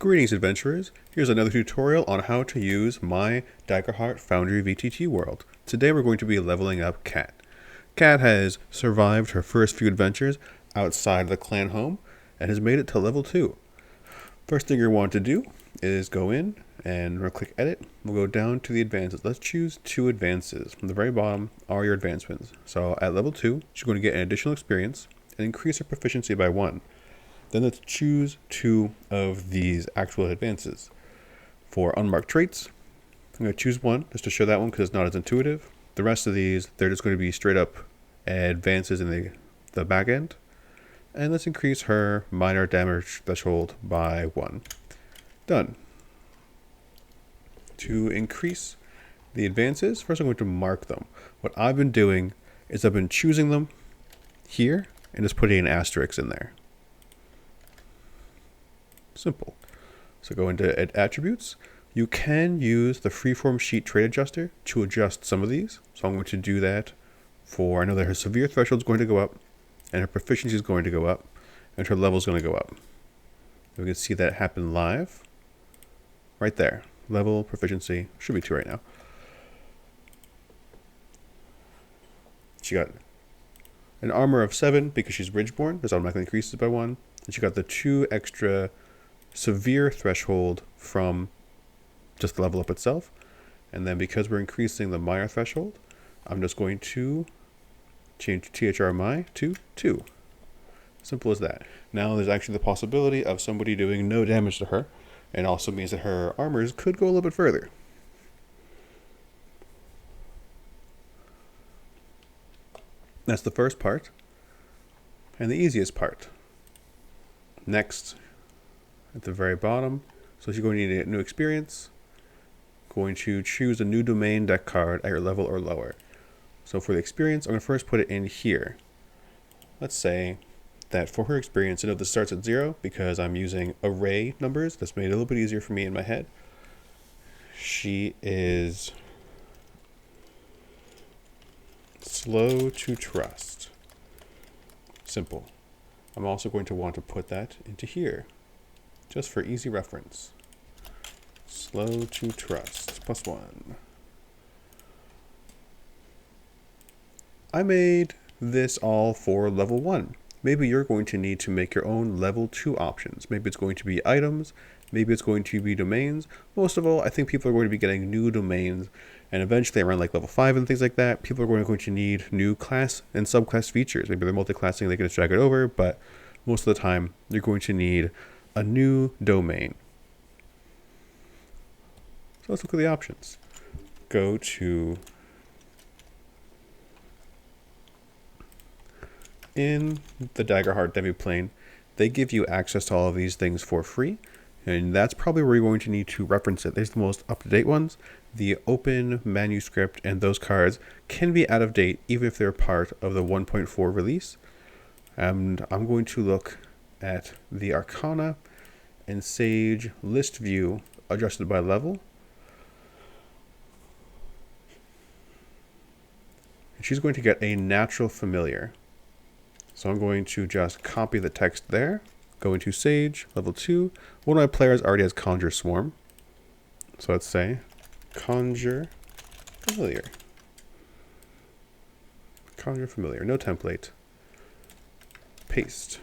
Greetings adventurers, here's another tutorial on how to use my Daggerheart FoundryVTT world. Today we're going to be leveling up Cat. Cat has survived her first few adventures outside the clan home and has made it to level 2. First thing you want to do is go in and we'll click edit. We'll go down to the advances. Let's choose 2 advances. From the very bottom are your advancements. So at level 2, she's going to get an additional experience and increase her proficiency by 1. Then let's choose 2 of these actual advances. For unmarked traits, I'm going to choose 1 just to show that one because it's not as intuitive. The rest of these, they're just going to be straight up advances in the back end. And let's increase her minor damage threshold by 1. Done. To increase the advances, first I'm going to mark them. What I've been doing is I've been choosing them here and just putting an asterisk in there. Simple. So go into attributes. You can use the freeform sheet trait adjuster to adjust some of these. So I'm going to do that for, I know that her severe threshold is going to go up and her proficiency is going to go up and her level is going to go up. We can see that happen live right there. Level, proficiency, should be 2 right now. She got an armor of 7 because she's Ridgeborn. This automatically increases by 1. And she got the 2 extra severe threshold from just the level up itself. And then because we're increasing the minor threshold, I'm just going to change THRMI to 2. Simple as that. Now there's actually the possibility of somebody doing no damage to her, and also means that her armors could go a little bit further. That's the first part, and the easiest part. Next, at the very bottom, so she's going to need a new experience. Going to choose a new domain deck card at your level or lower. So for the experience, I'm going to first put it in here. Let's say that for her experience, I know this starts at 0 because I'm using array numbers. That's made it a little bit easier for me in my head. She is slow to trust. Simple. I'm also going to want to put that into here, just for easy reference. Slow to trust, +1. I made this all for level 1. Maybe you're going to need to make your own level 2 options. Maybe it's going to be items, maybe it's going to be domains. Most of all, I think people are going to be getting new domains, and eventually around like level 5 and things like that, people are going to need new class and subclass features. Maybe they're multi-classing, they can just drag it over, but most of the time, you're going to need a new domain. So let's look at the options. Go to in the Daggerheart demo plane, they give you access to all of these things for free, and that's probably where you're going to need to reference it. There's the most up-to-date ones. The open manuscript and those cards can be out of date even if they're part of the 1.4 release. And I'm going to look at the Arcana and Sage list view adjusted by level. And she's going to get a natural familiar. So I'm going to just copy the text there, go into Sage, level 2. One of my players already has Conjure Swarm. So let's say Conjure Familiar. Conjure Familiar, no template. Paste.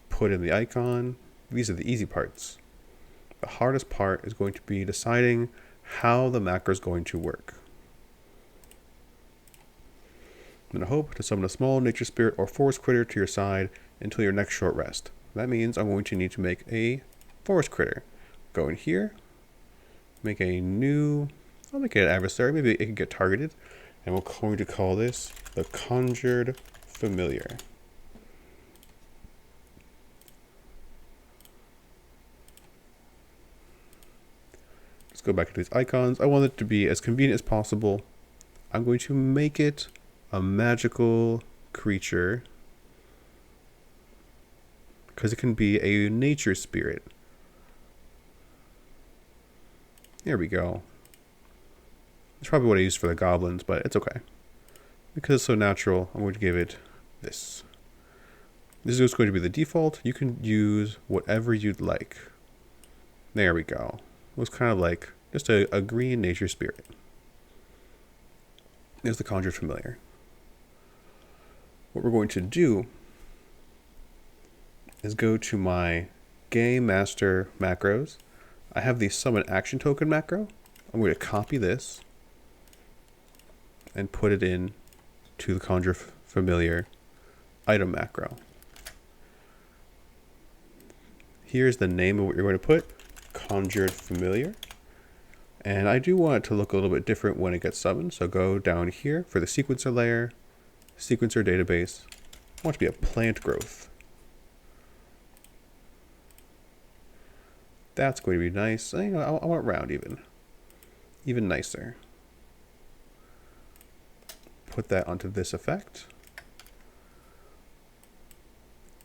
Put in the icon. These are the easy parts. The hardest part is going to be deciding how the macro is going to work. I'm going to hope to summon a small nature spirit or forest critter to your side until your next short rest. That means I'm going to need to make a forest critter. Go in here, make a new, I'll make it an adversary, maybe it can get targeted, and we're going to call this the Conjured Familiar. Let's go back to these icons. I want it to be as convenient as possible. I'm going to make it a magical creature because it can be a nature spirit. There we go. It's probably what I used for the goblins, but it's okay. Because it's so natural, I'm going to give it this. This is just going to be the default. You can use whatever you'd like. There we go. It was kind of like just a green nature spirit. There's the Conjured Familiar. What we're going to do is go to my gamemaster macros. I have the summon action token macro. I'm going to copy this and put it in to the Conjure Familiar item macro. Here's the name of what you're going to put, Conjured Familiar. And I do want it to look a little bit different when it gets summoned. So go down here for the sequencer layer, sequencer database. I want it to be a plant growth. That's going to be nice. I want round even nicer. Put that onto this effect.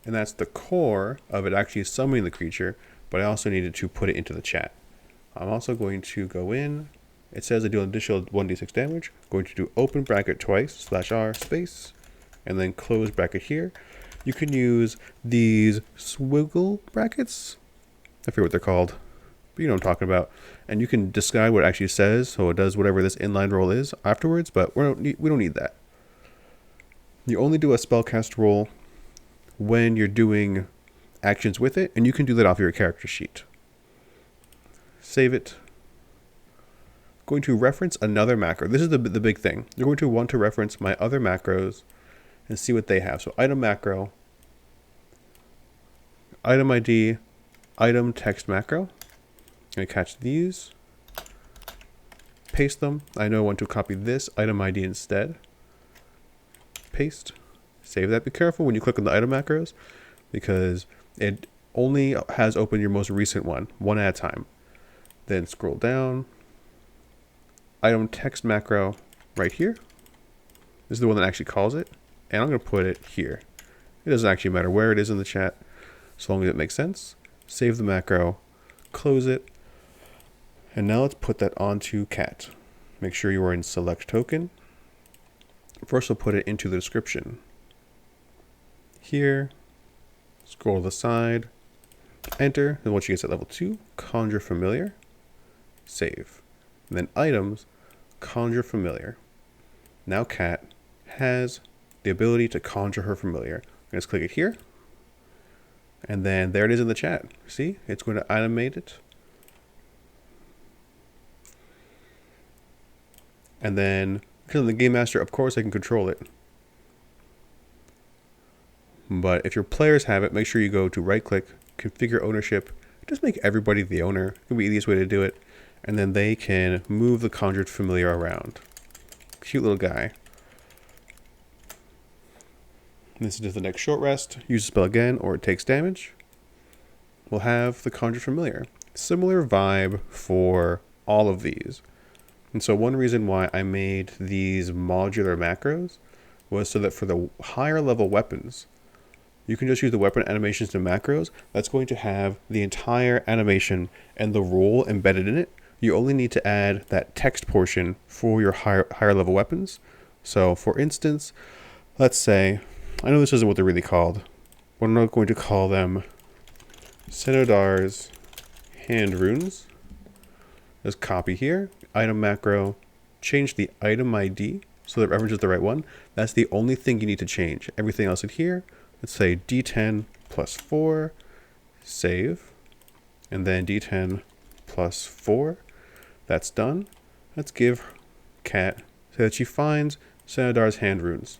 And that's the core of it actually summoning the creature, but I also needed to put it into the chat. I'm also going to go in. It says I do an additional 1d6 damage. I'm going to do open bracket twice, /r space, and then close bracket here. You can use these swiggle brackets. I forget what they're called, but you know what I'm talking about. And you can disguise what it actually says, so it does whatever this inline roll is afterwards, but we don't need that. You only do a spellcast roll when you're doing actions with it, and you can do that off your character sheet. Save it. Going to reference another macro. This is the big thing. You're going to want to reference my other macros and see what they have. So item macro, item ID, item text macro. I'm going to catch these, paste them. I know I want to copy this item ID instead. Paste. Save that. Be careful when you click on the item macros because it only has open your most recent one at a time. Then scroll down. Item text macro right here. This is the one that actually calls it. And I'm going to put it here. It doesn't actually matter where it is in the chat, as long as it makes sense. Save the macro, close it. And now let's put that onto cat. Make sure you are in select token. First we'll put it into the description. Here, scroll to the side, enter, and once you get to level 2, Conjure Familiar, save. And then items, Conjure Familiar. Now cat has the ability to conjure her familiar. Just click it here, and then there it is in the chat. See, it's going to animate it. And then, because I'm the game master, of course I can control it. But if your players have it, make sure you go to right click, configure ownership. Just make everybody the owner. It can be the easiest way to do it. And then they can move the Conjured Familiar around. Cute little guy. And this is just the next short rest. Use the spell again or it takes damage. We'll have the Conjured Familiar. Similar vibe for all of these. And so one reason why I made these modular macros was so that for the higher level weapons, you can just use the weapon animations to macros. That's going to have the entire animation and the rule embedded in it. You only need to add that text portion for your higher level weapons. So for instance, let's say, I know this isn't what they're really called, but I'm not going to call them Cenodar's hand runes. Just copy here, item macro, change the item ID so that it references the right one. That's the only thing you need to change. Everything else in here, let's say D10 plus 4, save, and then D10 plus 4. That's done. Let's give cat so that she finds Cenodar's hand runes.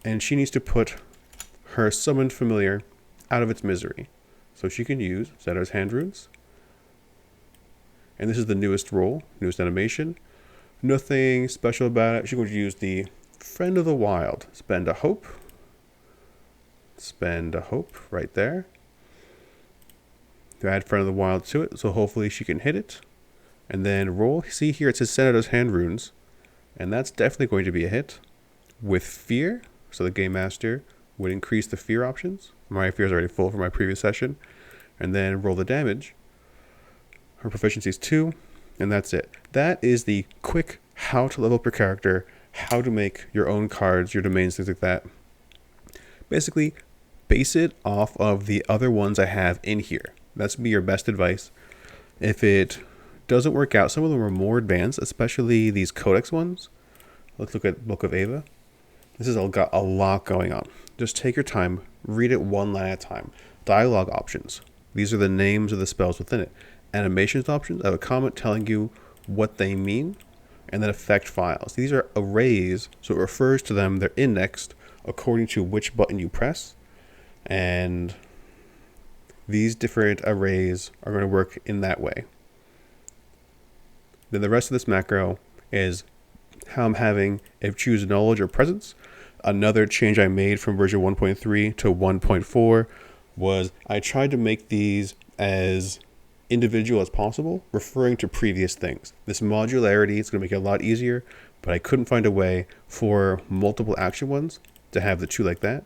And she needs to put her summoned familiar out of its misery. So she can use Cenodar's hand runes. And this is the newest role, newest animation. Nothing special about it. She's going to use the Friend of the Wild. Spend a hope. Spend a hope right there. To add Friend of the Wild to it, so hopefully she can hit it. And then roll. See here it says Cenodar's hand runes. And that's definitely going to be a hit. With fear, so the game master would increase the fear options. My fear is already full from my previous session. And then roll the damage. Her proficiency is 2, and that's it. That is the quick how to level up your character how to make your own cards, your domains, things like that. Basically, base it off of the other ones I have in here. That's be your best advice. If it doesn't work out, some of them are more advanced, especially these codex ones. Let's look at Book of Ava. This has got a lot going on. Just take your time, read it one line at a time. Dialogue options. These are the names of the spells within it. Animations options. I have a comment telling you what they mean. And then effect files. These are arrays, so it refers to them. They're indexed according to which button you press. And these different arrays are going to work in that way. Then the rest of this macro is how I'm having if choose knowledge or presence. Another change I made from version 1.3 to 1.4 was I tried to make these as individual as possible, referring to previous things. This modularity is going to make it a lot easier, but I couldn't find a way for multiple action ones to have the two like that.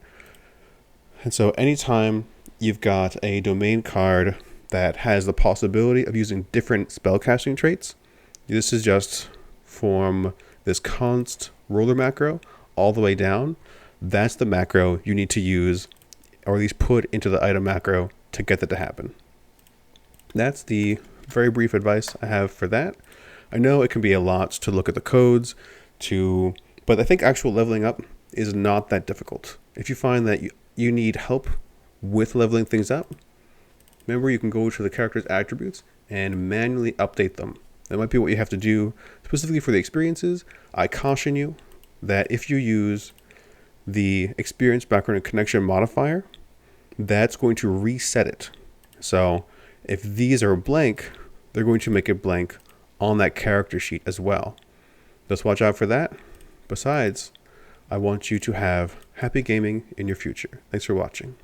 And so anytime you've got a domain card that has the possibility of using different spellcasting traits, this is just from this const roller macro all the way down. That's the macro you need to use, or at least put into the item macro to get that to happen. That's the very brief advice I have for that. I know it can be a lot to look at the codes, but I think actual leveling up is not that difficult. If you find that you need help with leveling things up, remember you can go to the character's attributes and manually update them. That might be what you have to do specifically for the experiences. I caution you that if you use the experience background and connection modifier, that's going to reset it. So if these are blank, they're going to make it blank on that character sheet as well. Just watch out for that. Besides, I want you to have happy gaming in your future. Thanks for watching.